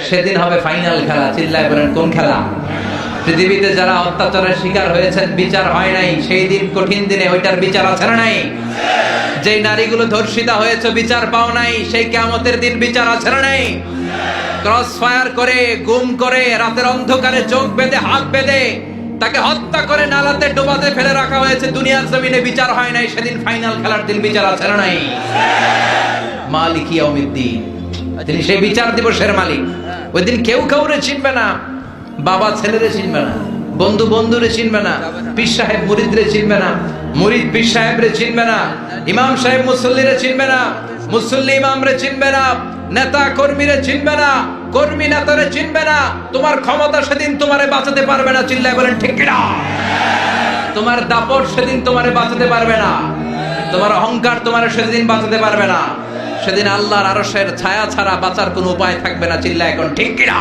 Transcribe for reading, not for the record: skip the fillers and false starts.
সেদিন হবে ফাইনাল খেলা। চিল্লায় বলেন কোন খেলা? পৃথিবীতে যারা অত্যাচারের শিকার হয়েছেন, বিচার হয় নাই, সেই দিন কঠিন দিনে ওইটার বিচার আছে না নাই? যেই নারীগুলো ধর্ষিতা হয়েছে, বিচার পাও নাই, সেই কিয়ামতের দিন বিচার আছে না নাই? ক্রস ফায়ার করে, গুম করে, রাতের অন্ধকারে চোখ বেঁধে, হাত বেঁধে তাকে হত্যা করে নালাতে ডোবাতে ফেলে রাখা হয়েছে, দুনিয়ার জমিনে বিচার হয় নাই, সেদিন ফাইনাল খেলার দিন বিচার আছে না নাই? মালিক ইয়াউমিদ্দিন, তিনি সেই বিচার দিবসের মালিক। ওই দিন কেউ কাউরে চিনবে না, বাবা ছেলেরে চিনবে না, বন্ধু বন্ধুরে চিনবে না, পীর সাহেব মুরিদরে চিনবে না, মুরিদ পীর সাহেবরে চিনবে না, ইমাম সাহেব মুসল্লিরে চিনবে না, মুসল্লি ইমামরে চিনবে না, নেতা কর্মীরে চিনবে না, কর্মী নেতারে চিনবে না। তোমার ক্ষমতা সেদিন তোমারে বাঁচাতে পারবে না। চিল্লায় বলেন ঠিক কিনা? তোমার দাপট সেদিন তোমারে বাঁচাতে পারবে না, তোমার অহংকার তোমারে সেদিন বাঁচাতে পারবে না। সেদিন আল্লাহর আরশের ছায়া ছাড়া বাঁচার কোনো উপায় থাকবে না। চিল্লায় এখন ঠিক কিনা?